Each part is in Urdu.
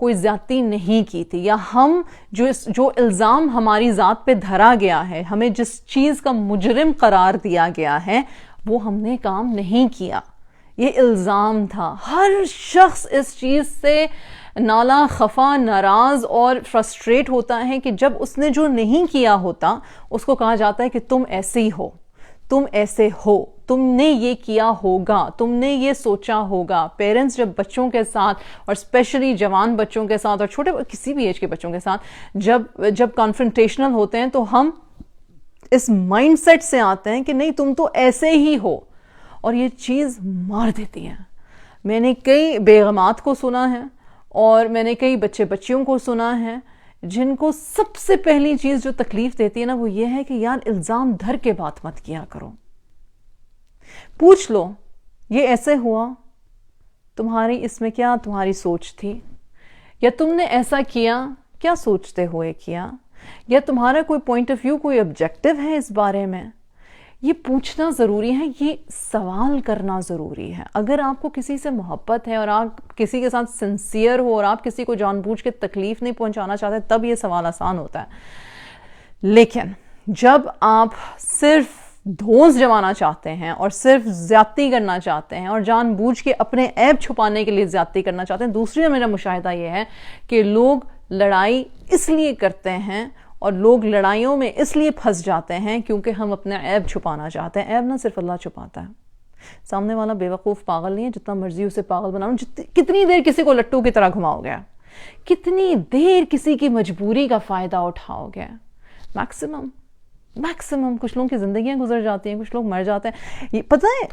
کوئی زیادتی نہیں کی تھی، یا ہم جو الزام ہماری ذات پہ دھرا گیا ہے، ہمیں جس چیز کا مجرم قرار دیا گیا ہے، وہ ہم نے کام نہیں کیا، یہ الزام تھا۔ ہر شخص اس چیز سے نالا، خفا، ناراض اور فرسٹریٹ ہوتا ہے کہ جب اس نے جو نہیں کیا ہوتا اس کو کہا جاتا ہے کہ تم ایسے ہی ہو، تم ایسے ہو، تم نے یہ کیا ہوگا، تم نے یہ سوچا ہوگا۔ پیرنٹس جب بچوں کے ساتھ، اور اسپیشلی جوان بچوں کے ساتھ اور چھوٹے کسی بھی ایج کے بچوں کے ساتھ جب کانفرنٹیشنل ہوتے ہیں تو ہم اس مائنڈ سیٹ سے آتے ہیں کہ نہیں تم تو ایسے ہی ہو، اور یہ چیز مار دیتی ہے۔ میں نے کئی بیگمات کو سنا ہے اور میں نے کئی بچیوں کو سنا ہے جن کو سب سے پہلی چیز جو تکلیف دیتی ہے نا وہ یہ ہے کہ یار الزام دھر کے بات مت کیا کرو، پوچھ لو یہ ایسے ہوا، تمہاری اس میں کیا تمہاری سوچ تھی، یا تم نے ایسا کیا کیا سوچتے ہوئے کیا، یا تمہارا کوئی پوائنٹ آف ویو، کوئی آبجیکٹو ہے اس بارے میں۔ یہ پوچھنا ضروری ہے، یہ سوال کرنا ضروری ہے۔ اگر آپ کو کسی سے محبت ہے اور آپ کسی کے ساتھ سنسیئر ہو اور آپ کسی کو جان بوجھ کے تکلیف نہیں پہنچانا چاہتے تب یہ سوال آسان ہوتا ہے، لیکن جب آپ صرف دھونس جمانا چاہتے ہیں اور صرف زیادتی کرنا چاہتے ہیں اور جان بوجھ کے اپنے عیب چھپانے کے لیے زیادتی کرنا چاہتے ہیں، دوسری میرا مشاہدہ یہ ہے کہ لوگ لڑائی اس لیے کرتے ہیں اور لوگ لڑائیوں میں اس لیے پھنس جاتے ہیں کیونکہ ہم اپنے عیب چھپانا چاہتے ہیں۔ عیب نہ صرف اللہ چھپاتا ہے، سامنے والا بے وقوف پاگل نہیں ہے، جتنا مرضی اسے پاگل بناؤ، کتنی دیر کسی کو لٹو کی طرح گھماؤ گے، کتنی دیر کسی کی مجبوری کا فائدہ اٹھاؤ گے۔ میکسیمم کچھ لوگوں کی زندگیاں گزر جاتی ہیں، کچھ لوگ مر جاتے ہیں۔ یہ پتہ ہے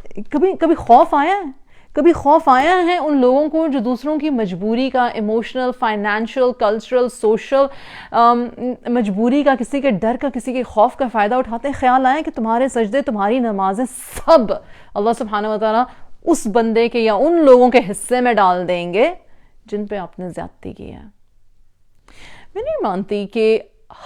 کبھی خوف آیا ہے ان لوگوں کو جو دوسروں کی مجبوری کا، ایموشنل، فائنینشیل، کلچرل، سوشل مجبوری کا، کسی کے ڈر کا، کسی کے خوف کا فائدہ اٹھاتے ہیں۔ خیال آیا کہ تمہارے سجدے، تمہاری نمازیں سب اللہ سبحانہ وتعالیٰ اس بندے کے یا ان لوگوں کے حصے میں ڈال دیں گے جن پہ آپ نے زیادتی کی ہے۔ میں نہیں مانتی کہ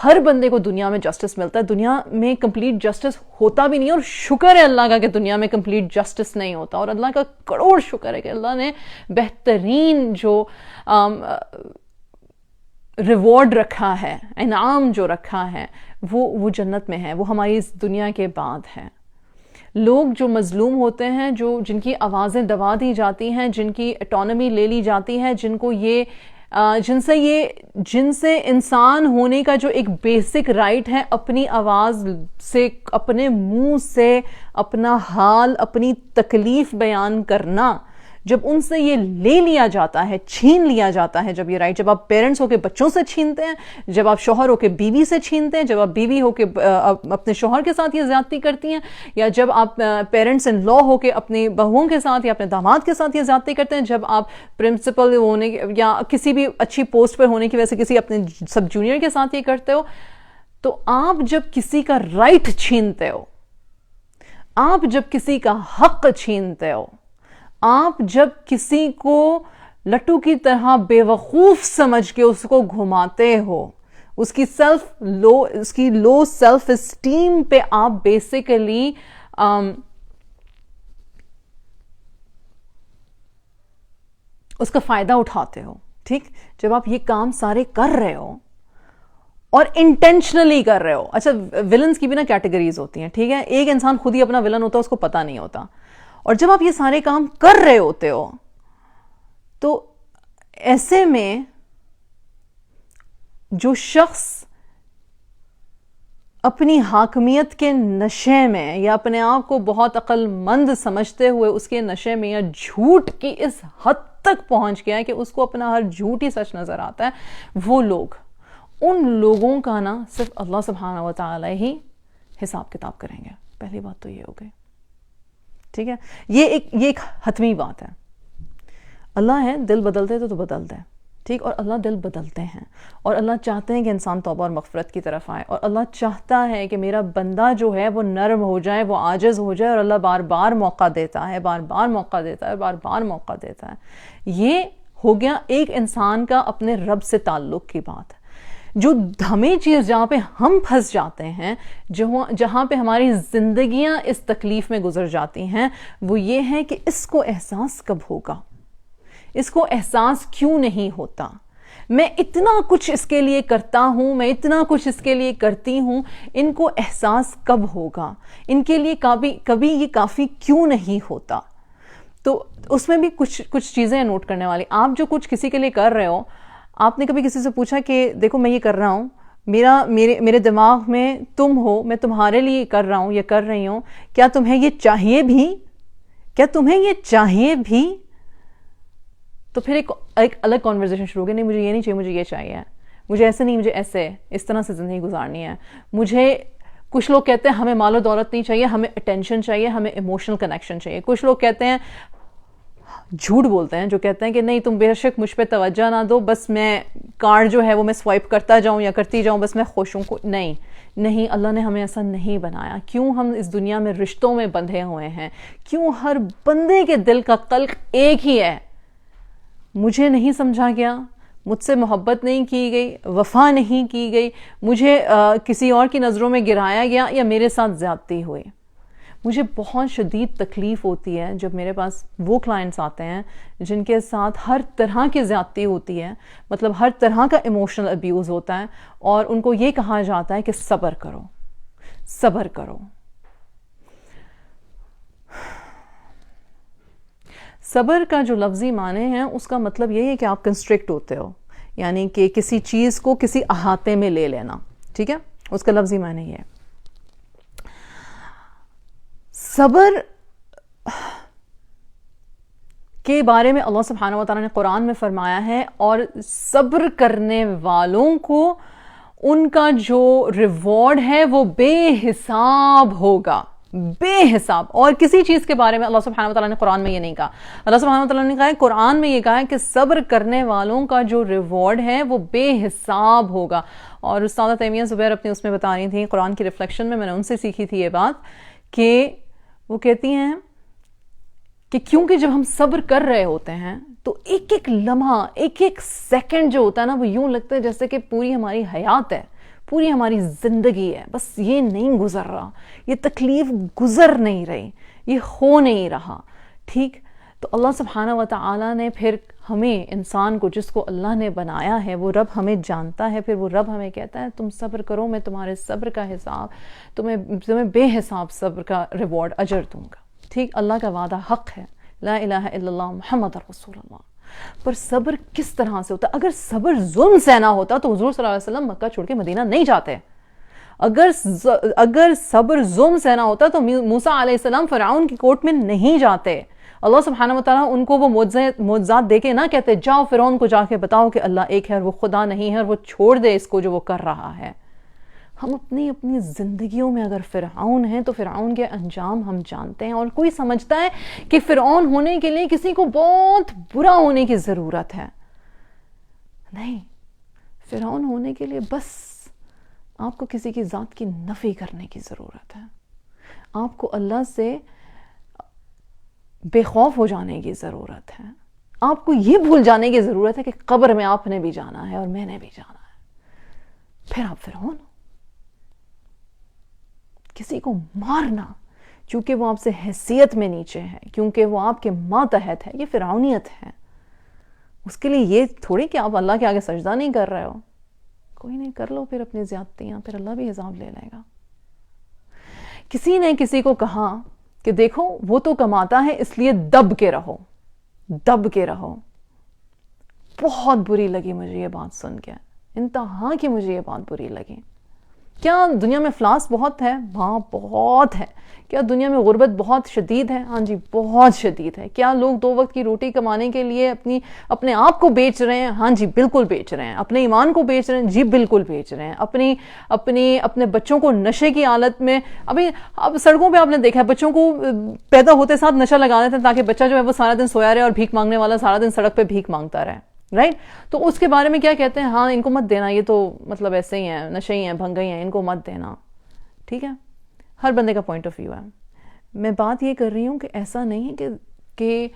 ہر بندے کو دنیا میں جسٹس ملتا ہے، دنیا میں کمپلیٹ جسٹس ہوتا بھی نہیں ہے، اور شکر ہے اللہ کا کہ دنیا میں کمپلیٹ جسٹس نہیں ہوتا، اور اللہ کا کروڑ شکر ہے کہ اللہ نے بہترین جو ریوارڈ رکھا ہے، انعام جو رکھا ہے وہ جنت میں ہے، وہ ہماری اس دنیا کے بعد ہے۔ لوگ جو مظلوم ہوتے ہیں، جن کی آوازیں دبا دی جاتی ہیں، جن کی اٹانومی لے لی جاتی ہے، جن سے انسان ہونے کا جو ایک بیسک رائٹ ہے اپنی آواز سے، اپنے منہ سے اپنا حال، اپنی تکلیف بیان کرنا، جب ان سے یہ لے لیا جاتا ہے، چھین لیا جاتا ہے، جب یہ رائٹ، جب آپ پیرنٹس ہو کے بچوں سے چھینتے ہیں، جب آپ شوہر ہو کے بیوی سے چھینتے ہیں، جب آپ بیوی ہو کے اپنے شوہر کے ساتھ یہ زیادتی کرتی ہیں، یا جب آپ پیرنٹس ان لا ہو کے اپنی بہوؤں کے ساتھ یا اپنے داماد کے ساتھ یہ زیادتی کرتے ہیں، جب آپ پرنسپل ہونے یا کسی بھی اچھی پوسٹ پر ہونے کی وجہ سے کسی اپنے سب جونیئر کے ساتھ یہ کرتے ہو، تو آپ جب کسی کا رائٹ چھینتے ہو، آپ جب کسی کا حق چھینتے ہو، آپ جب کسی کو لٹو کی طرح بے وقوف سمجھ کے اس کو گھماتے ہو، اس کی لو سیلف اسٹیم پہ آپ بیسیکلی اس کا فائدہ اٹھاتے ہو، ٹھیک؟ جب آپ یہ کام سارے کر رہے ہو اور انٹینشنلی کر رہے ہو، اچھا ولنز کی بھی نا کیٹیگریز ہوتی ہیں، ٹھیک ہے؟ ایک انسان خود ہی اپنا ولن ہوتا ہے، اس کو پتہ نہیں ہوتا، اور جب آپ یہ سارے کام کر رہے ہوتے ہو تو ایسے میں جو شخص اپنی حاکمیت کے نشے میں یا اپنے آپ کو بہت عقل مند سمجھتے ہوئے اس کے نشے میں یا جھوٹ کی اس حد تک پہنچ گیا ہے کہ اس کو اپنا ہر جھوٹ ہی سچ نظر آتا ہے، وہ لوگ، ان لوگوں کا نا صرف اللہ سبحانہ وتعالی ہی حساب کتاب کریں گے۔ پہلی بات تو یہ ہو گئی، ٹھیک ہے؟ یہ ایک حتمی بات ہے۔ اللہ ہے، دل بدلتے تو بدلتے ہیں، ٹھیک؟ اور اللہ دل بدلتے ہیں، اور اللہ چاہتے ہیں کہ انسان توبہ اور مغفرت کی طرف آئے، اور اللہ چاہتا ہے کہ میرا بندہ جو ہے وہ نرم ہو جائے، وہ عاجز ہو جائے، اور اللہ بار بار موقع دیتا ہے، بار بار موقع دیتا ہے، بار بار موقع دیتا ہے۔ یہ ہو گیا ایک انسان کا اپنے رب سے تعلق کی بات۔ جو ہمیں چیز جہاں پہ ہم پھنس جاتے ہیں، جہاں پہ ہماری زندگیاں اس تکلیف میں گزر جاتی ہیں، وہ یہ ہے کہ اس کو احساس کب ہوگا، اس کو احساس کیوں نہیں ہوتا؟ میں اتنا کچھ اس کے لیے کرتا ہوں، میں اتنا کچھ اس کے لیے کرتی ہوں، ان کو احساس کب ہوگا، ان کے لیے کبھی یہ کافی کیوں نہیں ہوتا؟ تو اس میں بھی کچھ چیزیں نوٹ کرنے والی. آپ جو کچھ کسی کے لیے کر رہے ہو، آپ نے کبھی کسی سے پوچھا کہ دیکھو میں یہ کر رہا ہوں، میرے دماغ میں تم ہو، میں تمہارے لیے کر رہا ہوں یا کر رہی ہوں، کیا تمہیں یہ چاہیے بھی؟ کیا تمہیں یہ چاہیے بھی؟ تو پھر ایک الگ کنورسیشن شروع ہوگی. نہیں مجھے یہ نہیں چاہیے، مجھے یہ چاہیے، مجھے ایسے نہیں، مجھے ایسے اس طرح سے زندگی گزارنی ہے. مجھے کچھ لوگ کہتے ہیں ہمیں مال و دولت نہیں چاہیے، ہمیں اٹینشن چاہیے، ہمیں ایموشنل کنیکشن چاہیے. کچھ لوگ کہتے ہیں، جھوٹ بولتے ہیں جو کہتے ہیں کہ نہیں تم بے شک مجھ پہ توجہ نہ دو، بس میں کارڈ جو ہے وہ میں سوائپ کرتا جاؤں یا کرتی جاؤں، بس میں خوش ہوں. نہیں، اللہ نے ہمیں ایسا نہیں بنایا. کیوں ہم اس دنیا میں رشتوں میں بندھے ہوئے ہیں؟ کیوں ہر بندے کے دل کا قلق ایک ہی ہے؟ مجھے نہیں سمجھا گیا، مجھ سے محبت نہیں کی گئی، وفا نہیں کی گئی، مجھے کسی اور کی نظروں میں گرایا گیا، یا میرے ساتھ زیادتی ہوئی. مجھے بہت شدید تکلیف ہوتی ہے جب میرے پاس وہ کلائنٹس آتے ہیں جن کے ساتھ ہر طرح کی زیادتی ہوتی ہے، مطلب ہر طرح کا ایموشنل ابیوز ہوتا ہے، اور ان کو یہ کہا جاتا ہے کہ صبر کرو، صبر کرو. صبر کا جو لفظی معنی ہے اس کا مطلب یہ ہے کہ آپ کنسٹرکٹ ہوتے ہو، یعنی کہ کسی چیز کو کسی احاطے میں لے لینا. ٹھیک ہے، اس کا لفظی معنی یہ ہے. صبر کے بارے میں اللہ سبحانہ و تعالیٰ نے قرآن میں فرمایا ہے، اور صبر کرنے والوں کو ان کا جو ریوارڈ ہے وہ بے حساب ہوگا، بے حساب. اور کسی چیز کے بارے میں اللہ سبحانہ و تعالیٰ نے قرآن میں یہ نہیں کہا. اللہ سبحانہ و تعالیٰ نے کہا ہے، قرآن میں یہ کہا ہے کہ صبر کرنے والوں کا جو ریوارڈ ہے وہ بے حساب ہوگا. اور استاذہ تیمیہ زبیر اپنے اس میں بتا رہی تھیں قرآن کی ریفلیکشن میں نے ان سے سیکھی تھی یہ بات، کہ وہ کہتی ہیں کہ کیونکہ جب ہم صبر کر رہے ہوتے ہیں تو ایک ایک لمحہ، ایک ایک سیکنڈ جو ہوتا ہے نا، وہ یوں لگتا ہے جیسے کہ پوری ہماری حیات ہے، پوری ہماری زندگی ہے. بس یہ نہیں گزر رہا، یہ تکلیف گزر نہیں رہی، یہ ہو نہیں رہا. ٹھیک، تو اللہ سبحانہ و تعالیٰ نے پھر ہمیں، انسان کو جس کو اللہ نے بنایا ہے، وہ رب ہمیں جانتا ہے، پھر وہ رب ہمیں کہتا ہے تم صبر کرو، میں تمہارے صبر کا حساب، تمہیں بے حساب صبر کا ریوارڈ اجر دوں گا. ٹھیک، اللہ کا وعدہ حق ہے، لا الہ الا اللہ محمد رسول اللہ. پر صبر کس طرح سے ہوتا ہے؟ اگر صبر ظلم سہنا ہوتا تو حضور صلی اللہ علیہ وسلم مکہ چھوڑ کے مدینہ نہیں جاتے. اگر صبر ظلم سہنا ہوتا تو موسیٰ علیہ السلام فرعون کی کورٹ میں نہیں جاتے. اللہ سبحانہ و تعالیٰ ان کو وہ معجزات دے کے نہ کہتے جاؤ فرعون کو جا کے بتاؤ کہ اللہ ایک ہے اور وہ خدا نہیں ہے اور وہ چھوڑ دے اس کو جو وہ کر رہا ہے. ہم اپنی زندگیوں میں اگر فرعون ہیں تو فرعون کے انجام ہم جانتے ہیں، اور کوئی سمجھتا ہے کہ فرعون ہونے کے لیے کسی کو بہت برا ہونے کی ضرورت ہے. نہیں، فرعون ہونے کے لیے بس آپ کو کسی کی ذات کی نفی کرنے کی ضرورت ہے. آپ کو اللہ سے بے خوف ہو جانے کی ضرورت ہے. آپ کو یہ بھول جانے کی ضرورت ہے کہ قبر میں آپ نے بھی جانا ہے اور میں نے بھی جانا ہے. پھر آپ فرعون. کسی کو مارنا چونکہ وہ آپ سے حیثیت میں نیچے ہے، کیونکہ وہ آپ کے ماتحت ہے، یہ فرعونیت ہے. اس کے لیے یہ تھوڑی کہ آپ اللہ کے آگے سجدہ نہیں کر رہے ہو. کوئی نہیں، کر لو پھر اپنی زیادتیاں، پھر اللہ بھی حساب لے لے گا. کسی نے کسی کو کہا کہ دیکھو وہ تو کماتا ہے اس لیے دب کے رہو، دب کے رہو. بہت بری لگی مجھے یہ بات سن کے، انتہا کی مجھے یہ بات بری لگی. کیا دنیا میں افلاس بہت ہے؟ ہاں بہت ہے. کیا دنیا میں غربت بہت شدید ہے؟ ہاں جی بہت شدید ہے. کیا لوگ 2 وقت کی روٹی کمانے کے لیے اپنے آپ کو بیچ رہے ہیں؟ ہاں جی بالکل بیچ رہے ہیں. اپنے ایمان کو بیچ رہے ہیں؟ جی بالکل بیچ رہے ہیں. اپنے بچوں کو نشے کی حالت میں، اب سڑکوں پہ آپ نے دیکھا ہے بچوں کو پیدا ہوتے ساتھ نشہ لگا دیتے ہیں تاکہ بچہ جو ہے وہ سارا دن سویا رہے اور بھیک مانگنے والا سارا دن سڑک پہ بھیک مانگتا رہے. رائٹ، تو اس کے بارے میں کیا کہتے ہیں؟ ہاں ان کو مت دینا، یہ تو مطلب ایسے ہی ہیں، نشے ہی ہیں، بھنگے ہی ہیں، ان کو مت دینا. ٹھیک ہے، ہر بندے کا پوائنٹ آف ویو ہے. میں بات یہ کر رہی ہوں کہ ایسا نہیں ہے کہ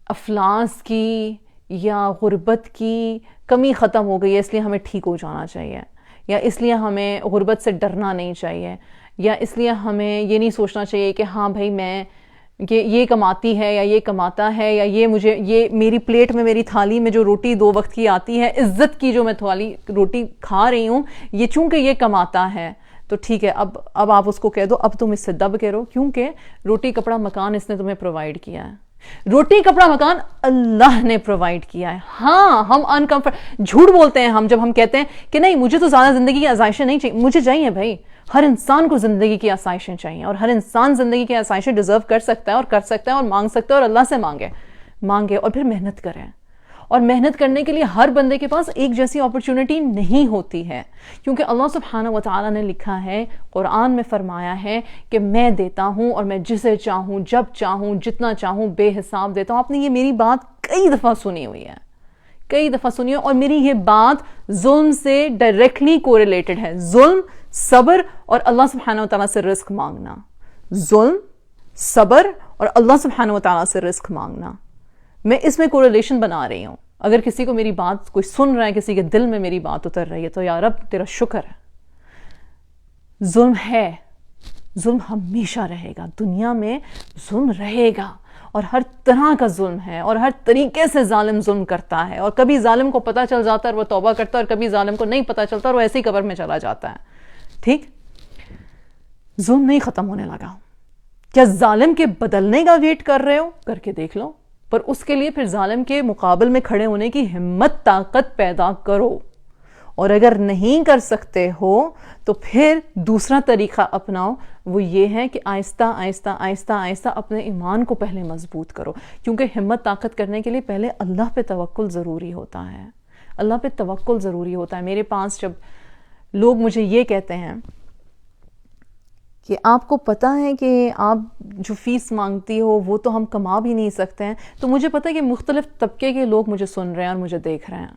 افلاس کی یا غربت کی کمی ختم ہو گئی ہے اس لیے ہمیں ٹھیک ہو جانا چاہیے، یا اس لیے ہمیں غربت سے ڈرنا نہیں چاہیے، یا اس لیے ہمیں یہ نہیں سوچنا چاہیے کہ ہاں بھائی میں کہ یہ کماتی ہے یا یہ کماتا ہے یا یہ میری پلیٹ میں میری تھالی میں جو روٹی 2 وقت کی آتی ہے، عزت کی جو میں تھالی روٹی کھا رہی ہوں، یہ چونکہ یہ کماتا ہے تو ٹھیک ہے، اب آپ اس کو کہہ دو اب تم اس سے دب کے رہو، کیونکہ روٹی کپڑا مکان اس نے تمہیں پرووائڈ کیا ہے. روٹی کپڑا مکان اللہ نے پرووائڈ کیا ہے. ہاں ہم جھوٹ بولتے ہیں ہم جب ہم کہتے ہیں کہ نہیں مجھے تو زیادہ زندگی کی آسائشیں نہیں چاہیے. مجھے چاہیے بھائی، ہر انسان کو زندگی کی آسائشیں چاہیے، اور ہر انسان زندگی کی آسائشیں ڈیزرو کر سکتا ہے اور کر سکتا ہے اور مانگ سکتا ہے، اور اللہ سے مانگے اور پھر محنت کریں. اور محنت کرنے کے لیے ہر بندے کے پاس ایک جیسی اپرچونٹی نہیں ہوتی ہے، کیونکہ اللہ سبحانہ و تعالیٰ نے لکھا ہے، قرآن میں فرمایا ہے کہ میں دیتا ہوں اور میں جسے چاہوں جب چاہوں جتنا چاہوں بے حساب دیتا ہوں. آپ نے یہ میری بات کئی دفعہ سنی ہوئی ہے اور میری یہ بات ظلم سے ڈائریکٹلی کوریلیٹڈ ہے. ظلم، صبر اور اللہ سبحانہ و تعالیٰ سے رزق مانگنا. ظلم، صبر اور اللہ سبحانہ و تعالیٰ سے رزق مانگنا، میں اس میں کوریلیشن بنا رہی ہوں. اگر کسی کو میری بات کوئی سن رہا ہے، کسی کے دل میں میری بات اتر رہی ہے، تو یا رب تیرا شکر ہے. ظلم ہے، ظلم ہمیشہ رہے گا، دنیا میں ظلم رہے گا، اور ہر طرح کا ظلم ہے، اور ہر طریقے سے ظالم ظلم کرتا ہے. اور کبھی ظالم کو پتہ چل جاتا ہے اور وہ توبہ کرتا ہے، اور کبھی ظالم کو نہیں پتہ چلتا اور وہ ایسے ہی قبر میں چلا جاتا ہے. ٹھیک، ظلم نہیں ختم ہونے لگا. کیا ظالم کے بدلنے کا ویٹ کر رہے ہو؟ کر کے دیکھ لو، پر اس کے لیے پھر ظالم کے مقابل میں کھڑے ہونے کی ہمت طاقت پیدا کرو. اور اگر نہیں کر سکتے ہو تو پھر دوسرا طریقہ اپناؤ، وہ یہ ہے کہ آہستہ آہستہ آہستہ آہستہ اپنے ایمان کو پہلے مضبوط کرو. کیونکہ ہمت طاقت کرنے کے لیے پہلے اللہ پہ توکل ضروری ہوتا ہے. اللہ پہ توکل ضروری ہوتا ہے. میرے پاس جب لوگ مجھے یہ کہتے ہیں کہ آپ کو پتہ ہے کہ آپ جو فیس مانگتی ہو وہ تو ہم کما بھی نہیں سکتے ہیں، تو مجھے پتہ ہے کہ مختلف طبقے کے لوگ مجھے سن رہے ہیں اور مجھے دیکھ رہے ہیں.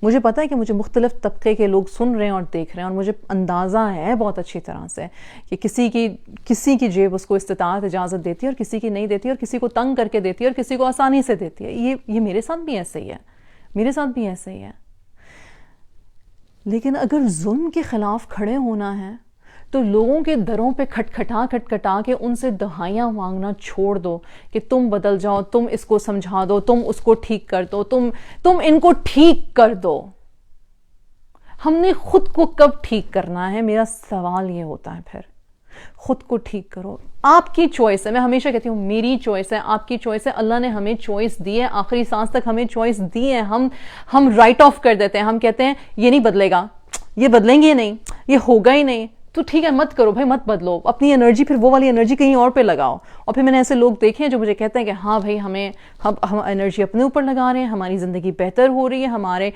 مجھے پتہ ہے کہ مجھے مختلف طبقے کے لوگ سن رہے ہیں اور دیکھ رہے ہیں، اور مجھے اندازہ ہے بہت اچھی طرح سے کہ کسی کی جیب اس کو استطاعت اجازت دیتی ہے اور کسی کی نہیں دیتی ہے، اور کسی کو تنگ کر کے دیتی ہے اور کسی کو آسانی سے دیتی ہے. یہ میرے ساتھ بھی ایسے ہی ہے. لیکن اگر ظلم کے خلاف کھڑے ہونا ہے تو لوگوں کے دروں پہ کھٹکھٹا کے ان سے دہائیاں مانگنا چھوڑ دو کہ تم بدل جاؤ، تم اس کو سمجھا دو، تم اس کو ٹھیک کر دو، تم ان کو ٹھیک کر دو. ہم نے خود کو کب ٹھیک کرنا ہے؟ میرا سوال یہ ہوتا ہے. پھر خود کو ٹھیک کرو. آپ کی چوائس ہے. میں ہمیشہ کہتی ہوں میری چوائس ہے، آپ کی چوائس ہے. اللہ نے ہمیں چوائس دی ہے، آخری سانس تک ہمیں چوائس دی ہے. ہم رائٹ آف کر دیتے ہیں. ہم کہتے ہیں یہ نہیں بدلے گا، یہ بدلیں گے نہیں، یہ ہوگا ہی نہیں. تو ٹھیک ہے، مت کرو بھائی، مت بدلو. اپنی انرجی پھر وہ والی انرجی کہیں اور پہ لگاؤ. اور پھر میں نے ایسے لوگ دیکھے ہیں جو مجھے کہتے ہیں کہ ہاں بھائی ہم انرجی اپنے اوپر لگا رہے ہیں، ہماری زندگی بہتر ہو رہی ہے، ہمارے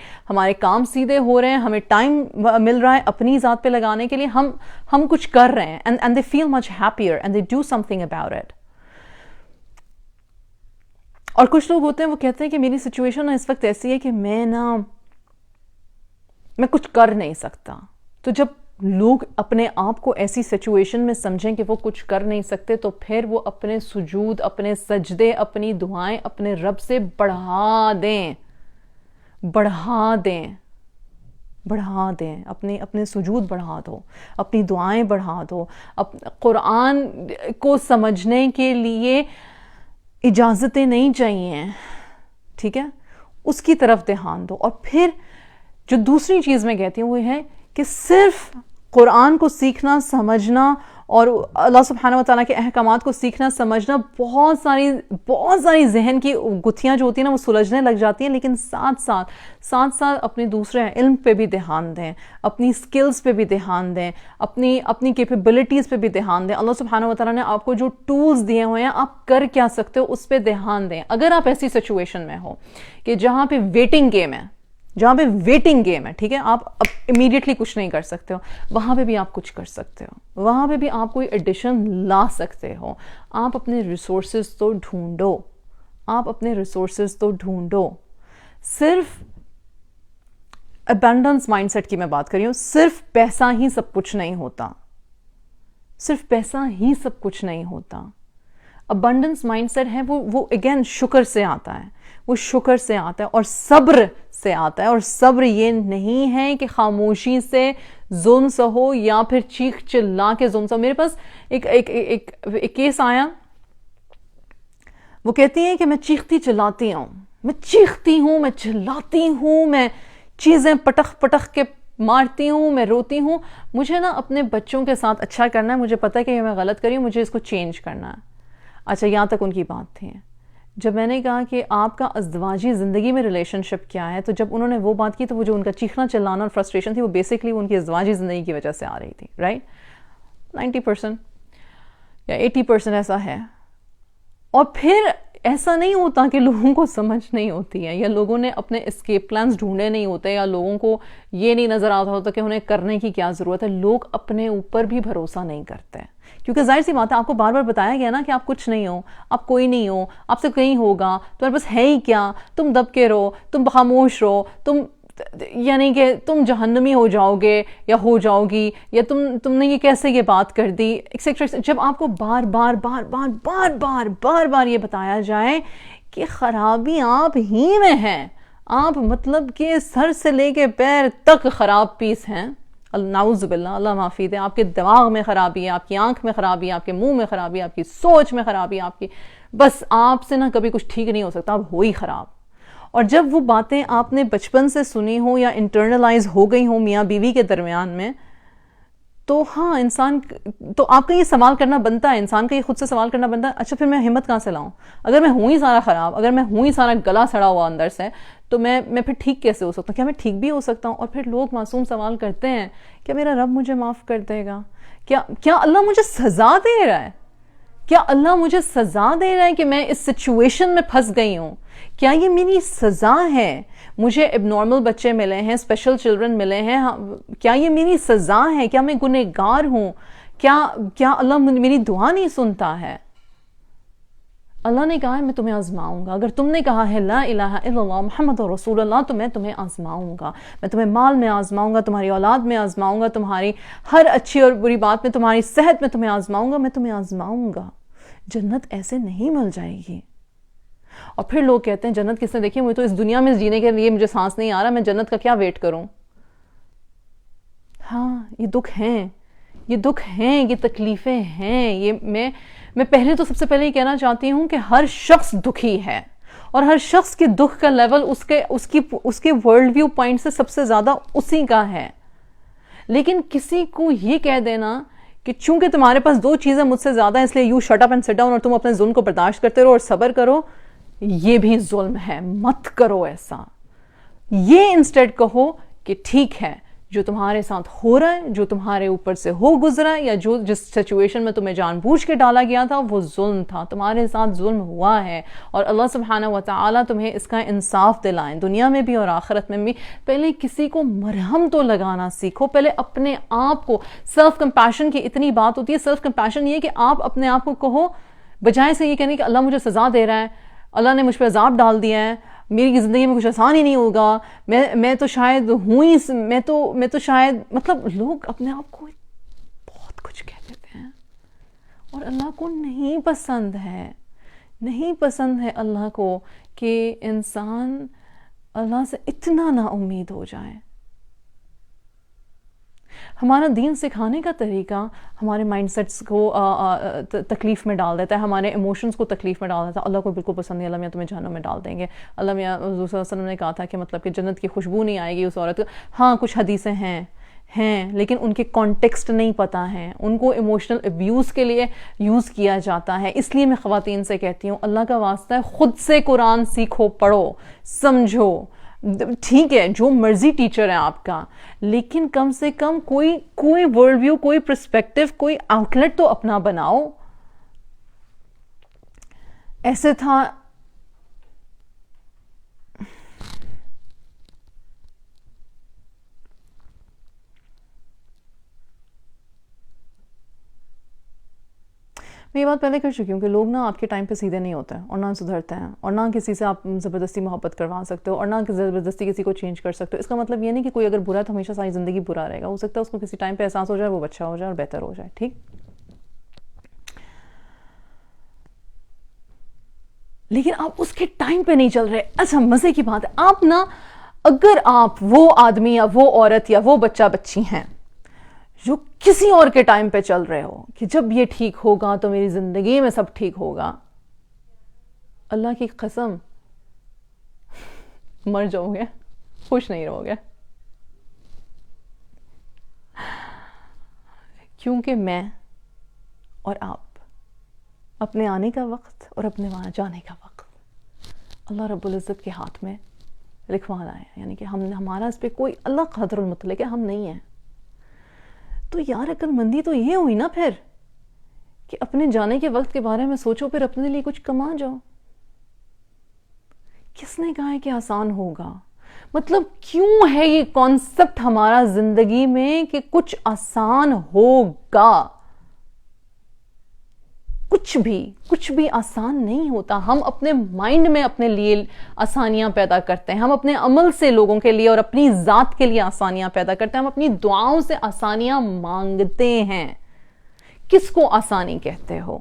کام سیدھے ہو رہے ہیں، ہمیں ٹائم مل رہا ہے اپنی ذات پہ لگانے کے لیے. ہم کچھ کر رہے ہیں and they feel much happier and they do something about it. اور کچھ لوگ ہوتے ہیں وہ کہتے ہیں کہ میری سچویشن اس وقت ایسی ہے کہ میں کچھ کر نہیں سکتا. تو جب لوگ اپنے آپ کو ایسی سچویشن میں سمجھیں کہ وہ کچھ کر نہیں سکتے، تو پھر وہ اپنے سجود، اپنے سجدے، اپنی دعائیں اپنے رب سے بڑھا دیں. اپنے سجود بڑھا دو، اپنی دعائیں بڑھا دو. قرآن کو سمجھنے کے لیے اجازتیں نہیں چاہیے، ٹھیک ہے، اس کی طرف دھیان دو. اور پھر جو دوسری چیز میں کہتی ہوں وہ ہے کہ صرف قرآن کو سیکھنا، سمجھنا اور اللہ سبحانہ و تعالیٰ کے احکامات کو سیکھنا سمجھنا، بہت ساری ذہن کی گتھیاں جو ہوتی ہیں نا وہ سلجھنے لگ جاتی ہیں. لیکن ساتھ ساتھ اپنے دوسرے علم پہ بھی دھیان دیں، اپنی سکلز پہ بھی دھیان دیں، اپنی کیپیبلٹیز پہ بھی دھیان دیں. اللہ سبحانہ و تعالیٰ نے آپ کو جو ٹولز دیے ہوئے ہیں، آپ کر کیا سکتے ہو اس پہ دھیان دیں. اگر آپ ایسی سچویشن میں ہو کہ جہاں پہ ویٹنگ گیم ہے، ٹھیک ہے، آپ اب امیڈیٹلی کچھ نہیں کر سکتے ہو، وہاں پہ بھی آپ کچھ کر سکتے ہو. وہاں پہ بھی آپ کوئی ایڈیشن لا سکتے ہو. آپ اپنے ریسورسز تو ڈھونڈو. صرف ابنڈنس مائنڈ سیٹ کی میں بات کر رہی ہوں. صرف پیسہ ہی سب کچھ نہیں ہوتا. ابنڈنس مائنڈ سیٹ ہے وہ اگین شکر سے آتا ہے اور صبر سے آتا ہے. اور صبر یہ نہیں ہے کہ خاموشی سے ظلم سہو یا پھر چیخ چلا کے ظلم سہو. میرے پاس ایک کیس آیا وہ کہتی ہیں کہ میں چیختی چلاتی ہوں، میں چیختی ہوں، میں چلاتی ہوں، میں چیزیں پٹخ پٹخ کے مارتی ہوں، میں روتی ہوں، مجھے نا اپنے بچوں کے ساتھ اچھا کرنا ہے، مجھے پتہ ہے کہ یہ میں غلط کری ہوں، مجھے اس کو چینج کرنا ہے. اچھا یہاں تک ان کی بات تھی. جب میں نے کہا کہ آپ کا ازدواجی زندگی میں ریلیشن شپ کیا ہے، تو جب انہوں نے وہ بات کی تو وہ جو ان کا چیخنا چلانا اور فرسٹریشن تھی وہ بیسکلی ان کی ازدواجی زندگی کی وجہ سے آ رہی تھی. رائٹ 90% یا 80% ایسا ہے. اور پھر ایسا نہیں ہوتا کہ لوگوں کو سمجھ نہیں ہوتی ہے، یا لوگوں نے اپنے اسکیپ پلانز ڈھونڈے نہیں ہوتے، یا لوگوں کو یہ نہیں نظر آتا ہوتا کہ انہیں کرنے کی کیا ضرورت ہے. لوگ اپنے اوپر بھی بھروسہ نہیں کرتے، کیونکہ ظاہر سی بات ہے آپ کو بار بار بتایا گیا نا کہ آپ کچھ نہیں ہو، آپ کوئی نہیں ہو، آپ سے کہیں ہوگا، تمہارے پاس ہے ہی کیا، تم دب کے رہو، تم خاموش رہو، تم یعنی کہ تم جہنمی ہو جاؤ گے یا ہو جاؤ گی، یا تم نے یہ کیسے یہ بات کر دی ایکسیکٹرا. جب آپ کو بار بار بار بار بار بار بار بار یہ بتایا جائے کہ خرابی آپ ہی میں ہے، آپ مطلب کہ سر سے لے کے پیر تک خراب پیس ہیں، نعوذ باللہ، اللہ معافی دے، آپ کے دماغ میں خرابی ہے، آپ کی آنکھ میں خرابی ہے، آپ کے منہ میں خرابی ہے، آپ کی سوچ میں خرابی ہے، آپ کی بس آپ سے نہ کبھی کچھ ٹھیک نہیں ہو سکتا، آپ ہو ہی خراب. اور جب وہ باتیں آپ نے بچپن سے سنی ہوں یا انٹرنلائز ہو گئی ہوں میاں بیوی کے درمیان میں، تو ہاں انسان، تو آپ کا یہ سوال کرنا بنتا ہے، انسان کا یہ خود سے سوال کرنا بنتا ہے اچھا پھر میں ہمت کہاں سے لاؤں؟ اگر میں ہوں ہی سارا خراب، اگر میں ہوں ہی سارا گلا سڑا ہوا اندر سے، تو میں پھر ٹھیک کیسے ہو سکتا ہوں؟ کیا میں ٹھیک بھی ہو سکتا ہوں؟ اور پھر لوگ معصوم سوال کرتے ہیں کیا میرا رب مجھے معاف کر دے گا؟ کیا اللہ مجھے سزا دے رہا ہے؟ کیا اللہ مجھے سزا دے رہا ہے کہ میں اس سچویشن میں پھنس گئی ہوں؟ کیا یہ میری سزا ہے؟ مجھے اب نارمل بچے ملے ہیں، اسپیشل چلڈرن ملے ہیں، کیا یہ میری سزا ہے؟ کیا میں گنہگار ہوں؟ کیا اللہ میری دعا نہیں سنتا ہے؟ اللہ نے کہا ہے میں تمہیں آزماؤں گا. اگر تم نے کہا ہے لا الہ الا اللہ محمد رسول اللہ، تو میں تمہیں آزماؤں گا. میں تمہیں مال میں آزماؤں گا، تمہاری اولاد میں آزماؤں گا، تمہاری ہر اچھی اور بری بات میں، تمہاری صحت میں تمہیں آزماؤں گا، میں تمہیں آزماؤں گا. جنت ایسے نہیں مل جائے گی. اور پھر لوگ کہتے ہیں جنت کس نے دیکھی؟ مجھے تو اس دنیا میں جینے کے لیے مجھے سانس نہیں آ رہا، میں جنت کا کیا ویٹ کروں؟ ہاں یہ دکھ ہیں، یہ دکھ ہیں، یہ تکلیفیں ہیں. یہ میں پہلے تو سب سے پہلے یہ کہنا چاہتی ہوں کہ ہر شخص دکھی ہے، اور ہر شخص کے دکھ کا لیول اس کے ورلڈ ویو پوائنٹ سے سب سے زیادہ اسی کا ہے. لیکن کسی کو یہ کہہ دینا کہ چونکہ تمہارے پاس دو چیزیں مجھ سے زیادہ ہیں اس لیے you shut up and sit down, اور تم اپنے ظلم کو برداشت کرتے رہو اور صبر کرو، یہ بھی ظلم ہے. مت کرو ایسا. یہ انسٹیڈ کہو کہ ٹھیک ہے جو تمہارے ساتھ ہو رہا ہے، جو تمہارے اوپر سے ہو گزرا ہے، یا جس سچویشن میں تمہیں جان بوجھ کے ڈالا گیا تھا وہ ظلم تھا، تمہارے ساتھ ظلم ہوا ہے، اور اللہ سبحانہ وتعالی تمہیں اس کا انصاف دلائیں دنیا میں بھی اور آخرت میں بھی. پہلے کسی کو مرہم تو لگانا سیکھو، پہلے اپنے آپ کو. سیلف کمپیشن کی اتنی بات ہوتی ہے. سیلف کمپیشن یہ کہ آپ اپنے آپ کو کہو، بجائے سے یہ کہنے کہ اللہ مجھے سزا دے رہا ہے، اللہ نے مجھ پہ عذاب ڈال دیا ہے، میری زندگی میں کچھ آسان ہی نہیں ہوگا، میں تو شاید ہوں ہی، میں تو شاید، مطلب لوگ اپنے آپ کو بہت کچھ کہہ دیتے ہیں. اور اللہ کو نہیں پسند ہے، نہیں پسند ہے اللہ کو کہ انسان اللہ سے اتنا نا امید ہو جائے. ہمارا دین سکھانے کا طریقہ ہمارے مائنڈ سیٹس کو تکلیف میں ڈال دیتا ہے، ہمارے ایموشنز کو تکلیف میں ڈال دیتا ہے. اللہ کو بالکل پسند نہیں، اللہ میاں تمہیں جہنم میں ڈال دیں گے. اللہ میاں حضور صلی اللہ علیہ وسلم نے کہا تھا کہ مطلب کہ جنت کی خوشبو نہیں آئے گی اس عورت کو. ہاں کچھ حدیثیں ہیں لیکن ان کے کانٹیکسٹ نہیں پتہ ہیں، ان کو ایموشنل ابیوز کے لیے یوز کیا جاتا ہے. اس لیے میں خواتین سے کہتی ہوں اللہ کا واسطہ ہے خود سے قرآن سیکھو، پڑھو، سمجھو. ٹھیک ہے جو مرضی ٹیچر ہے آپ کا، لیکن کم سے کم کوئی ورلڈ ویو، کوئی پرسپیکٹو، کوئی آؤٹ لیٹ تو اپنا بناؤ. ایسے تھا میں یہ بات پہلے کر چکی ہوں کہ لوگ نا آپ کے ٹائم پہ سیدھے نہیں ہوتے ہیں اور نہ سدھرتے ہیں، اور نہ کسی سے آپ زبردستی محبت کروا سکتے ہو، اور نہ زبردستی کسی کو چینج کر سکتے ہو. اس کا مطلب یہ نہیں کہ کوئی اگر برا ہے تو ہمیشہ ساری زندگی برا رہے گا. ہو سکتا ہے اس کو کسی ٹائم پہ احساس ہو جائے وہ اچھا ہو جائے اور بہتر ہو جائے. ٹھیک، لیکن آپ اس کے ٹائم پہ نہیں چل رہے. اچھا مزے کی بات ہے، آپ نا اگر آپ وہ آدمی یا وہ عورت یا وہ بچہ بچی ہیں جو کسی اور کے ٹائم پہ چل رہے ہو کہ جب یہ ٹھیک ہوگا تو میری زندگی میں سب ٹھیک ہوگا، اللہ کی قسم مر جاؤ گے، خوش نہیں رہو گے، کیونکہ میں اور آپ اپنے آنے کا وقت اور اپنے وہاں جانے کا وقت اللہ رب العزت کے ہاتھ میں لکھوانا ہے، یعنی کہ ہمارا اس پہ کوئی، اللہ قادر المطلق ہے، ہم نہیں ہیں. تو یار عقل مندی تو یہ ہوئی نا پھر کہ اپنے جانے کے وقت کے بارے میں سوچو، پھر اپنے لیے کچھ کما جاؤ. کس نے کہا ہے کہ آسان ہوگا؟ مطلب کیوں ہے یہ کانسیپٹ ہمارا زندگی میں کہ کچھ آسان ہوگا؟ کچھ بھی آسان نہیں ہوتا. ہم اپنے مائنڈ میں اپنے لیے آسانیاں پیدا کرتے ہیں، ہم اپنے عمل سے لوگوں کے لیے اور اپنی ذات کے لیے آسانیاں پیدا کرتے ہیں، ہم اپنی دعاؤں سے آسانیاں مانگتے ہیں. کس کو آسانی کہتے ہو؟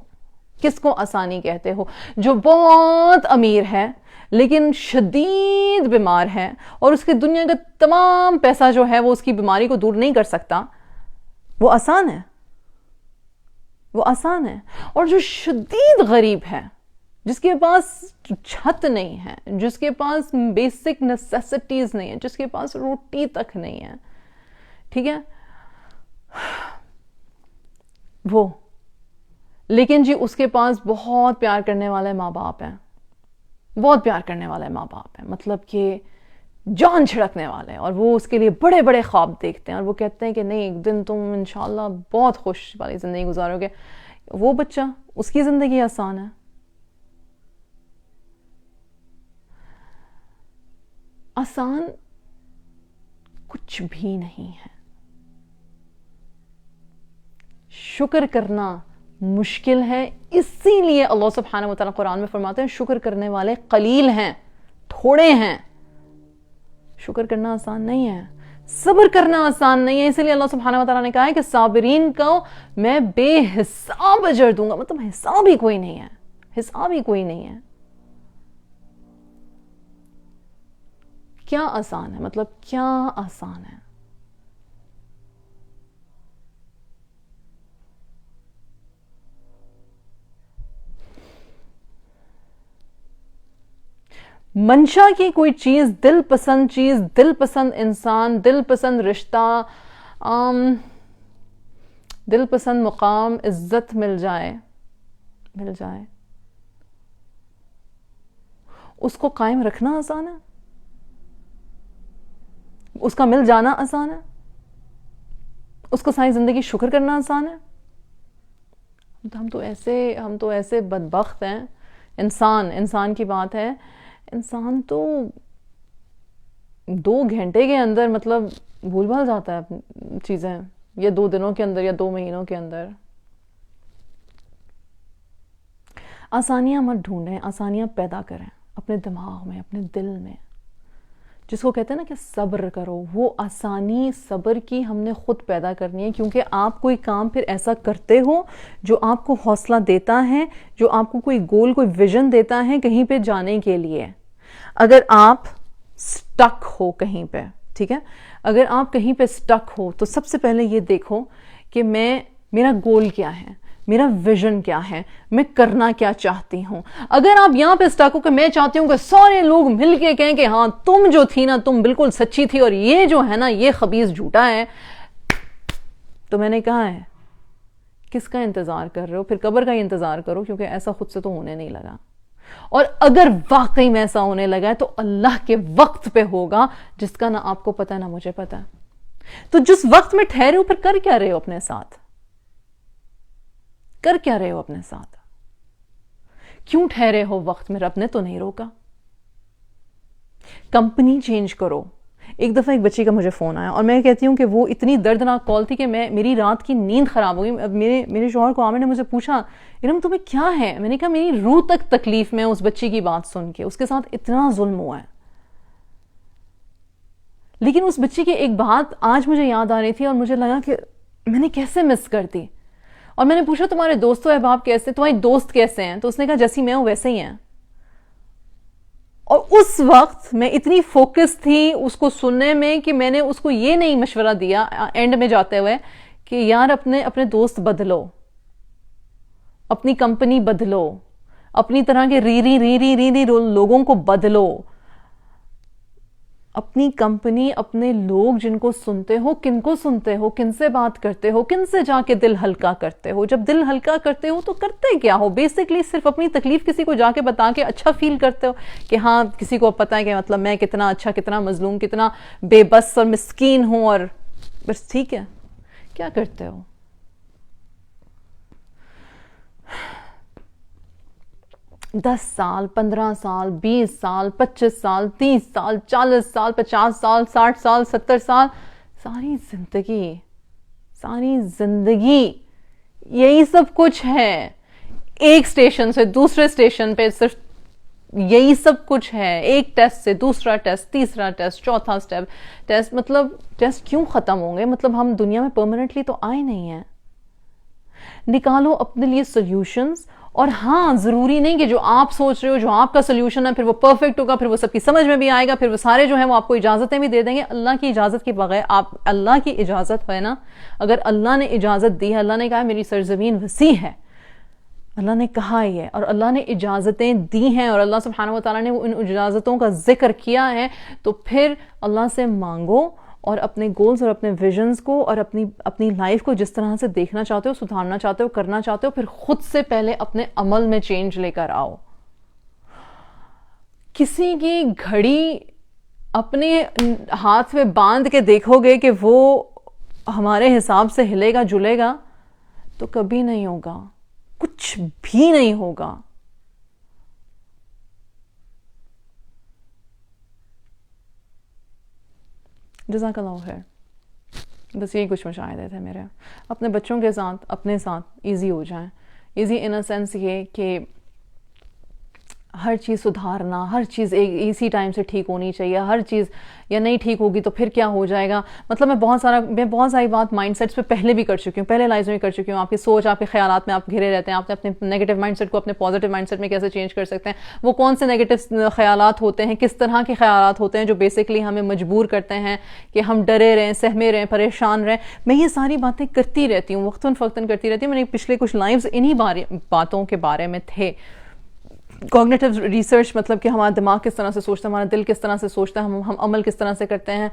کس کو آسانی کہتے ہو؟ جو بہت امیر ہے لیکن شدید بیمار ہے اور اس کی دنیا کا تمام پیسہ جو ہے وہ اس کی بیماری کو دور نہیں کر سکتا، وہ آسان ہے؟ وہ آسان ہے. اور جو شدید غریب ہے، جس کے پاس چھت نہیں ہے، جس کے پاس بیسک نیسیسٹیز نہیں ہے، جس کے پاس روٹی تک نہیں ہے، ٹھیک ہے، وہ لیکن جی اس کے پاس بہت پیار کرنے والے ماں باپ ہیں، بہت پیار کرنے والے ماں باپ ہیں، مطلب کہ جان چھڑکنے والے، اور وہ اس کے لیے بڑے بڑے خواب دیکھتے ہیں اور وہ کہتے ہیں کہ نہیں ایک دن تم انشاءاللہ بہت خوش والی زندگی گزارو گے. وہ بچہ، اس کی زندگی آسان ہے؟ آسان کچھ بھی نہیں ہے. شکر کرنا مشکل ہے، اسی لیے اللہ سبحانہ وتعالی قرآن میں فرماتے ہیں شکر کرنے والے قلیل ہیں، تھوڑے ہیں. شکر کرنا آسان نہیں ہے، صبر کرنا آسان نہیں ہے. اسی لیے اللہ سبحانہ وتعالی نے کہا ہے کہ صابرین کو میں بے حساب اجر دوں گا. مطلب حساب ہی کوئی نہیں ہے، حساب ہی کوئی نہیں ہے. کیا آسان ہے؟ مطلب کیا آسان ہے؟ منشا کی کوئی چیز، دل پسند چیز، دل پسند انسان، دل پسند رشتہ، دل پسند مقام، عزت مل جائے اس کو قائم رکھنا آسان ہے؟ اس کا مل جانا آسان ہے؟ اس کو ساری زندگی شکر کرنا آسان ہے؟ ہم تو ایسے بدبخت ہیں. انسان کی بات ہے، انسان تو 2 گھنٹے کے اندر مطلب بھول بھال جاتا ہے چیزیں، یا 2 دنوں کے اندر یا 2 مہینوں کے اندر. آسانیاں مت ڈھونڈیں، آسانیاں پیدا کریں اپنے دماغ میں، اپنے دل میں. جس کو کہتے ہیں نا کہ صبر کرو، وہ آسانی صبر کی ہم نے خود پیدا کرنی ہے. کیونکہ آپ کوئی کام پھر ایسا کرتے ہو جو آپ کو حوصلہ دیتا ہے، جو آپ کو کوئی گول، کوئی ویژن دیتا ہے کہیں پہ جانے کے لیے. اگر آپ سٹک ہو کہیں پہ، ٹھیک ہے، اگر آپ کہیں پہ سٹک ہو تو سب سے پہلے یہ دیکھو کہ میرا گول کیا ہے، میرا ویژن کیا ہے، میں کرنا کیا چاہتی ہوں. اگر آپ یہاں پہ سٹک ہو کہ میں چاہتی ہوں کہ سارے لوگ مل کے کہیں کہ ہاں تم جو تھی نا تم بالکل سچی تھی اور یہ جو ہے نا یہ خبیث جھوٹا ہے، تو میں نے کہا ہے کس کا انتظار کر رہے ہو؟ پھر قبر کا ہی انتظار کرو، کیونکہ ایسا خود سے تو ہونے نہیں لگا. اور اگر واقعی میں ایسا ہونے لگا ہے تو اللہ کے وقت پہ ہوگا جس کا نہ آپ کو پتا نہ مجھے پتا. تو جس وقت میں ٹھہرے ہو، پھر کر کیا رہے ہو اپنے ساتھ؟ کر کیا رہے ہو اپنے ساتھ؟ کیوں ٹھہرے ہو وقت میں؟ رب نے تو نہیں روکا. کمپنی چینج کرو. ایک دفعہ ایک بچی کا مجھے فون آیا اور میں کہتی ہوں کہ وہ اتنی دردناک کال تھی کہ میری رات کی نیند خراب ہو گئی. میرے شوہر کو عامر نے مجھے پوچھا ارم تمہیں کیا ہے؟ میں نے کہا میری روح تک تکلیف میں اس بچی کی بات سن کے، اس کے ساتھ اتنا ظلم ہوا ہے. لیکن اس بچی کی ایک بات آج مجھے یاد آ رہی تھی اور مجھے لگا کہ میں نے کیسے مس کر دی. اور میں نے پوچھا تمہارے دوست و احباب کیسے، تمہاری دوست کیسے ہیں؟ تو اس نے کہا جیسی میں ہوں ویسے ہی ہیں. اور اس وقت میں اتنی فوکس تھی اس کو سننے میں کہ میں نے اس کو یہ نہیں مشورہ دیا اینڈ میں جاتے ہوئے کہ یار اپنے دوست بدلو، اپنی کمپنی بدلو، اپنی طرح کے ری لوگوں کو بدلو. اپنی کمپنی، اپنے لوگ جن کو سنتے ہو، کن کو سنتے ہو، کن سے بات کرتے ہو، کن سے جا کے دل ہلکا کرتے ہو. جب دل ہلکا کرتے ہو تو کرتے کیا ہو؟ بیسکلی صرف اپنی تکلیف کسی کو جا کے بتا کے اچھا فیل کرتے ہو کہ ہاں کسی کو پتہ ہے کہ مطلب میں کتنا اچھا، کتنا مظلوم، کتنا بے بس اور مسکین ہوں، اور بس ٹھیک ہے. کیا کرتے ہو؟ 10 سال، 15 سال، 20 سال، 25 سال، 30 سال، 40 سال، 50 سال، 60 سال، 70 سال، ساری زندگی یہی سب کچھ ہے. ایک سٹیشن سے دوسرے سٹیشن پہ صرف یہی سب کچھ ہے. ایک ٹیسٹ سے دوسرا ٹیسٹ، تیسرا ٹیسٹ، چوتھا ٹیسٹ. مطلب ٹیسٹ کیوں ختم ہوں گے؟ مطلب ہم دنیا میں پرماننٹلی تو آئے نہیں ہیں. نکالو اپنے لیے سولوشنز. اور ہاں ضروری نہیں کہ جو آپ سوچ رہے ہو، جو آپ کا سولوشن ہے، پھر وہ پرفیکٹ ہوگا، پھر وہ سب کی سمجھ میں بھی آئے گا، پھر وہ سارے جو ہیں وہ آپ کو اجازتیں بھی دے دیں گے. اللہ کی اجازت کے بغیر آپ، اللہ کی اجازت ہے نا، اگر اللہ نے اجازت دی ہے، اللہ نے کہا میری سرزمین وسیع ہے، اللہ نے کہا یہ، اور اللہ نے اجازتیں دی ہیں، اور اللہ سبحانہ و تعالیٰ نے ان اجازتوں کا ذکر کیا ہے، تو پھر اللہ سے مانگو اور اپنے گولز اور اپنے ویژنز کو اور اپنی لائف کو جس طرح سے دیکھنا چاہتے ہو، سدھارنا چاہتے ہو، کرنا چاہتے ہو، پھر خود سے پہلے اپنے عمل میں چینج لے کر آؤ. کسی کی گھڑی اپنے ہاتھ میں باندھ کے دیکھو گے کہ وہ ہمارے حساب سے ہلے گا جلے گا، تو کبھی نہیں ہوگا، کچھ بھی نہیں ہوگا. جزاک اللہ خیر. بس یہی کچھ مشاہدے تھے میرے. اپنے بچوں کے ساتھ، اپنے ساتھ ایزی ہو جائیں. ایزی ان اے سینس یہ کہ ہر چیز سدھارنا، ہر چیز ایک اسی ٹائم سے ٹھیک ہونی چاہیے. ہر چیز یا نہیں ٹھیک ہوگی تو پھر کیا ہو جائے گا. مطلب میں بہت ساری بات مائنڈ سیٹس پہ پہلے بھی کر چکی ہوں، پہلے لائف میں کر چکی ہوں. آپ کی سوچ، آپ کے خیالات میں آپ گھرے رہتے ہیں. آپ اپنے نیگیٹو مائنڈ سیٹ کو اپنے پازیٹیو مائنڈ سیٹ میں کیسے چینج کر سکتے ہیں. وہ کون سے نیگیٹو خیالات ہوتے ہیں، کس طرح کے خیالات ہوتے ہیں جو بیسکلی ہمیں مجبور کرتے ہیں کہ ہم ڈرے رہیں، سہمے رہیں، پریشان رہیں. میں یہ ساری باتیں کرتی رہتی ہوں، وقتاً فوقتاً کرتی رہتی ہوں. میں نے پچھلے کچھ لائیوز انہی باتوں کے بارے میں تھے. کوگنیٹو ریسرچ، مطلب کہ ہمارا دماغ کس طرح سے سوچتا ہے، ہمارا دل کس طرح سے سوچتا ہے، ہم عمل کس طرح سے کرتے ہیں،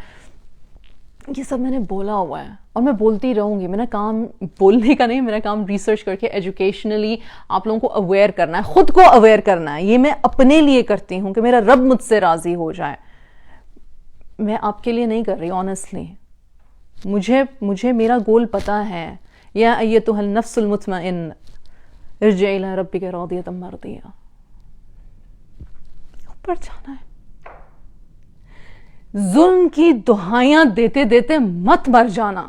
یہ سب میں نے بولا ہوا ہے اور میں بولتی رہوں گی. میرا کام بولنے کا نہیں، میرا کام ریسرچ کر کے ایجوکیشنلی آپ لوگوں کو اویئر کرنا ہے، خود کو اویئر کرنا ہے. یہ میں اپنے لیے کرتی ہوں کہ میرا رب مجھ سے راضی ہو جائے. میں آپ کے لیے نہیں کر رہی آنیسٹلی. مجھے میرا گول پتا ہے. یا ایتھا النفس المطمئن ارجعی الی ربک راضیۃ مرضیہ. اوپر جانا ہے. ظلم کی دہائیاں دیتے دیتے مت مر جانا.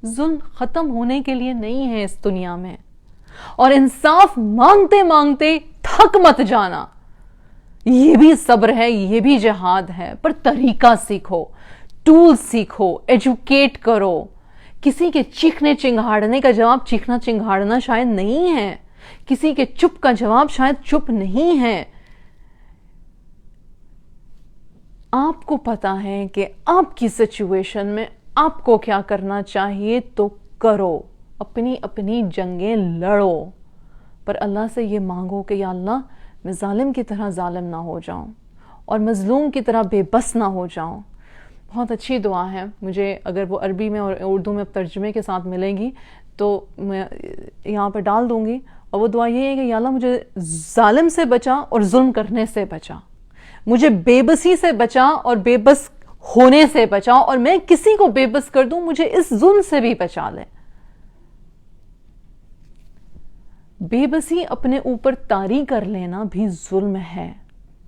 ظلم ختم ہونے کے لیے نہیں ہے اس دنیا میں. اور انصاف مانگتے مانگتے تھک مت جانا. یہ بھی صبر ہے، یہ بھی جہاد ہے، پر طریقہ سیکھو، ٹول سیکھو، ایجوکیٹ کرو. کسی کے چیخنے چنگھاڑنے کا جواب چیخنا چنگھاڑنا شاید نہیں ہے. کسی کے چپ کا جواب شاید چپ نہیں ہے. آپ کو پتا ہے کہ آپ کی سچویشن میں آپ کو کیا کرنا چاہیے تو کرو. اپنی جنگیں لڑو، پر اللہ سے یہ مانگو کہ یا اللہ میں ظالم کی طرح ظالم نہ ہو جاؤں اور مظلوم کی طرح بے بس نہ ہو جاؤں. بہت اچھی دعا ہے. مجھے اگر وہ عربی میں اور اردو میں ترجمے کے ساتھ ملے گی تو میں یہاں پہ ڈال دوں گی. اور وہ دعا یہ ہے کہ یا اللہ مجھے ظالم سے بچا اور ظلم کرنے سے بچا. مجھے بے بسی سے بچا اور بے بس ہونے سے بچا، اور میں کسی کو بے بس کر دوں مجھے اس ظلم سے بھی بچا لے. بے بسی اپنے اوپر طاری کر لینا بھی ظلم ہے.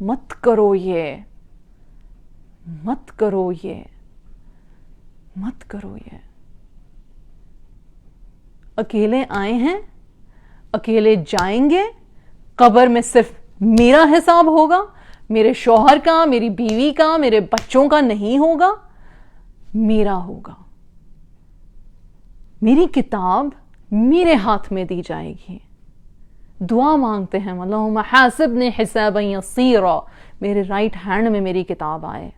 مت کرو یہ، مت کرو یہ، مت کرو یہ. اکیلے آئے ہیں، اکیلے جائیں گے. قبر میں صرف میرا حساب ہوگا، میرے شوہر کا، میری بیوی کا، میرے بچوں کا نہیں ہوگا، میرا ہوگا. میری کتاب میرے ہاتھ میں دی جائے گی. دعا مانگتے ہیں اللہم حاسبنی حسابا یسیرا، میرے رائٹ ہینڈ میں میری کتاب آئے،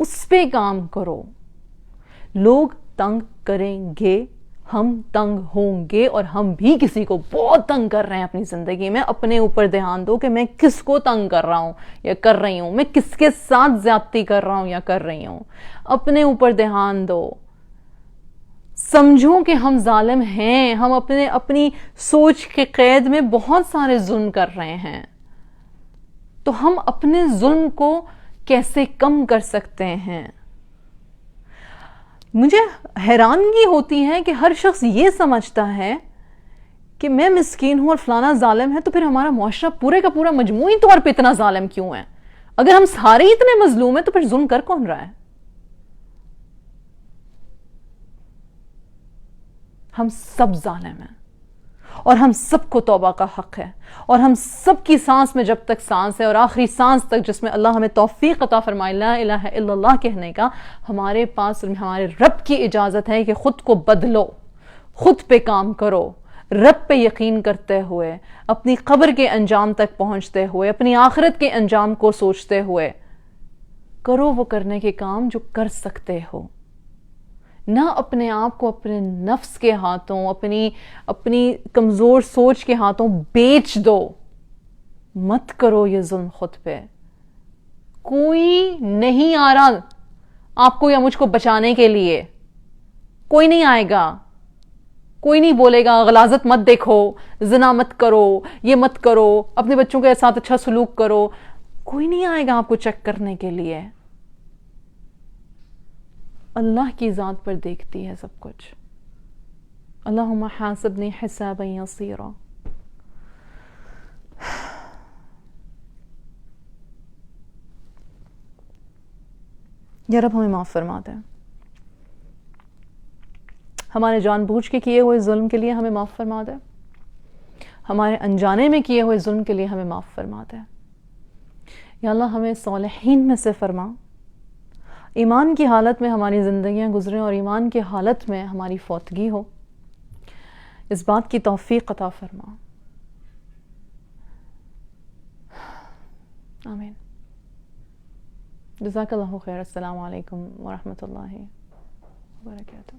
اس پہ کام کرو. لوگ تنگ کریں گے ہم تنگ ہوں گے، اور ہم بھی کسی کو بہت تنگ کر رہے ہیں اپنی زندگی میں. اپنے اوپر دھیان دو کہ میں کس کو تنگ کر رہا ہوں یا کر رہی ہوں، میں کس کے ساتھ زیادتی کر رہا ہوں یا کر رہی ہوں. اپنے اوپر دھیان دو. سمجھو کہ ہم ظالم ہیں، ہم اپنی سوچ کے قید میں بہت سارے ظلم کر رہے ہیں. تو ہم اپنے ظلم کو کیسے کم کر سکتے ہیں؟ مجھے حیرانگی ہوتی ہے کہ ہر شخص یہ سمجھتا ہے کہ میں مسکین ہوں اور فلانا ظالم ہے، تو پھر ہمارا معاشرہ پورے کا پورا مجموعی طور پہ اتنا ظالم کیوں ہے؟ اگر ہم سارے ہی اتنے مظلوم ہیں تو پھر ظلم کر کون رہا ہے؟ ہم سب ظالم ہیں، اور ہم سب کو توبہ کا حق ہے، اور ہم سب کی سانس میں جب تک سانس ہے، اور آخری سانس تک جس میں اللہ ہمیں توفیق عطا فرمائے لا الہ الا اللہ کہنے کا، ہمارے پاس ہمارے رب کی اجازت ہے کہ خود کو بدلو، خود پہ کام کرو، رب پہ یقین کرتے ہوئے، اپنی قبر کے انجام تک پہنچتے ہوئے، اپنی آخرت کے انجام کو سوچتے ہوئے کرو وہ کرنے کے کام جو کر سکتے ہو. نہ اپنے آپ کو اپنے نفس کے ہاتھوں، اپنی کمزور سوچ کے ہاتھوں بیچ دو. مت کرو یہ ظلم خود پہ. کوئی نہیں آ رہا آپ کو یا مجھ کو بچانے کے لیے. کوئی نہیں آئے گا. کوئی نہیں بولے گا غلاظت مت دیکھو، زنا مت کرو، یہ مت کرو، اپنے بچوں کے ساتھ اچھا سلوک کرو. کوئی نہیں آئے گا آپ کو چیک کرنے کے لیے. اللہ کی ذات پر دیکھتی ہے سب کچھ. اللہم حاسبنی حسابا یسیرا. یا رب ہمیں معاف فرما دے. ہمارے جان بوجھ کے کیے ہوئے ظلم کے لیے ہمیں معاف فرما دے. ہمارے انجانے میں کیے ہوئے ظلم کے لیے ہمیں معاف فرما دے. یا اللہ ہمیں صالحین میں سے فرما. ایمان کی حالت میں ہماری زندگیاں گزریں اور ایمان کی حالت میں ہماری فوتگی ہو. اس بات کی توفیق عطا فرما. آمین. جزاک اللہ خیر. السلام علیکم ورحمۃ اللہ وبرکاتہ.